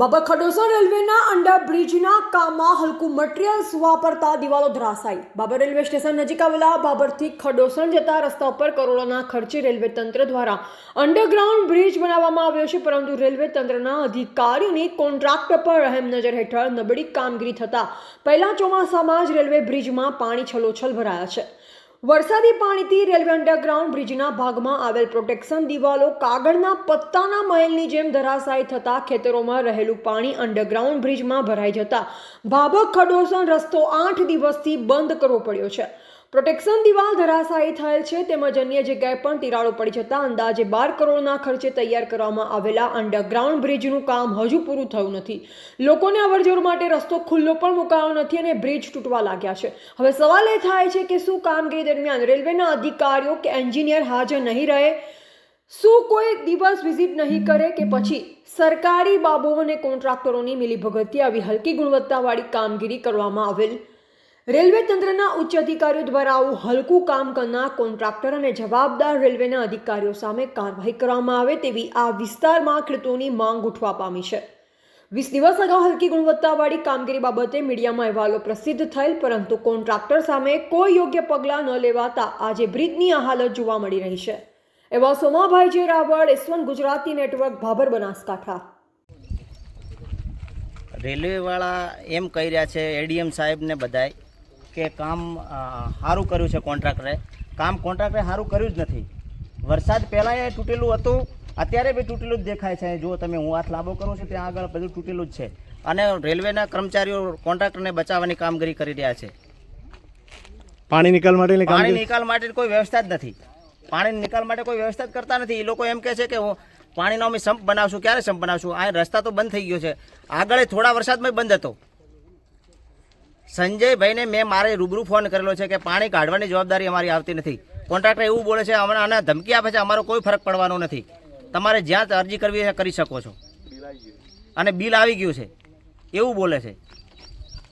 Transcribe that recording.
બાબર ખડોસર રેલવેના અંડરબ્રિજના કામમાં હલકું મટીરીયલ્સ વાપરતા દિવાલો ધરાશાયી. બાબર રેલવે સ્ટેશન નજીક આવેલા બાબરથી ખડોસર જતા રસ્તા ઉપર કરોડોના ખર્ચે રેલવે તંત્ર દ્વારા અંડરગ્રાઉન્ડ બ્રિજ બનાવવામાં આવ્યો છે, પરંતુ રેલવે તંત્રના અધિકારીઓની કોન્ટ્રાક્ટર પર રહેમ નજર હેઠળ નબળી કામગીરી થતાં પહેલા ચોમાસામાં જ રેલવે બ્રિજમાં પાણી છલોછલ ભરાયા છે. વરસાદી પાણીથી રેલવે અંડરગ્રાઉન્ડ બ્રિજના ભાગમાં આવેલ પ્રોટેક્શન દિવાલો કાગળના પત્તાના મહેલની જેમ ધરાશાયી થતા ખેતરોમાં રહેલું પાણી અંડરગ્રાઉન્ડ બ્રિજમાં ભરાઈ જતા ભાભર ખડોસર રસ્તો 8 દિવસથી બંધ કરવો પડ્યો છે. પ્રોટેક્શન દિવાલ ધરાશાયી થયેલ છે, તેમજ અન્ય જગ્યાએ પણ તિરાડો પડી જતા અંદાજે 12 કરોડના ખર્ચે તૈયાર કરવામાં આવેલા અંડરગ્રાઉન્ડ બ્રિજનું કામ હજુ પૂરું થયું નથી. લોકોને અવરજવર માટે રસ્તો ખુલ્લો પણ મુકાયો નથી અને બ્રિજ તૂટવા લાગ્યા છે. હવે સવાલ એ થાય છે કે શું કામગીરી દરમિયાન રેલવેના અધિકારીઓ કે એન્જિનિયર હાજર નહીં રહે? શું કોઈ દિવસ વિઝિટ નહીં કરે કે પછી સરકારી બાબુઓ અને કોન્ટ્રાક્ટરોની મિલીભગતથી આવી હલકી ગુણવત્તાવાળી કામગીરી કરવામાં આવેલ? રેલવે તંત્રના ઉચ્ચ અધિકારીઓ દ્વારા આવું હલકું કામ કરનાર કોન્ટ્રાક્ટર અને જવાબદાર રેલવેના અધિકારીઓ સામે કાર્યવાહી કરવામાં આવે તેવી આ વિસ્તારમાં ખેડૂતોની માંગ ઉઠવા પામી છે. 20 દિવસ અગાઉ હલકી ગુણવત્તાવાળી કામગીરી બાબતે મીડિયામાં અહેવાલો પ્રસિદ્ધ થયેલ, પરંતુ કોન્ટ્રાક્ટર સામે કોઈ યોગ્ય પગલાં ન લેવાતા આજે બ્રિજની આ હાલત જોવા મળી રહી છે. એવા સોમાભાઈ જે રાવળ, S1 ગુજરાતી નેટવર્ક, ભાભર, બનાસકાંઠા. રેલવેવાળા એમ કહી રહ્યા છે એડીએમ સાહેબને બધાય કે કામ સારું કર્યું છે કોન્ટ્રાક્ટરે. કોન્ટ્રાક્ટરે સારું કર્યું જ નથી. વરસાદ પહેલાં એ તૂટેલું હતું, અત્યારે બી તૂટેલું જ દેખાય છે. જો તમે હું હાથ લાંબો કરું છું ત્યાં આગળ બધું તૂટેલું જ છે અને રેલવેના કર્મચારીઓ કોન્ટ્રાક્ટરને બચાવવાની કામગીરી કરી રહ્યા છે. પાણી નિકાલ માટે કોઈ વ્યવસ્થા જ નથી. પાણી નિકાલ માટે કોઈ વ્યવસ્થા જ કરતા નથી. એ લોકો એમ કહે છે કે પાણીનો અમે સંપ બનાવશું. ક્યારે સંપ બનાવશું? આ રસ્તા તો બંધ થઈ ગયો છે. આગળ થોડા વરસાદમાં બંધ હતો. સંજયભાઈને મેં મારે રૂબરૂ ફોન કરેલો છે કે પાણી કાઢવાની જવાબદારી અમારી આવતી નથી. કોન્ટ્રાક્ટર એવું બોલે છે, અમને આને ધમકી આપે છે, અમારો કોઈ ફરક પડવાનો નથી, તમારે જ્યાં અરજી કરવી છે કરી શકો છો અને બિલ આવી ગયું છે એવું બોલે છે.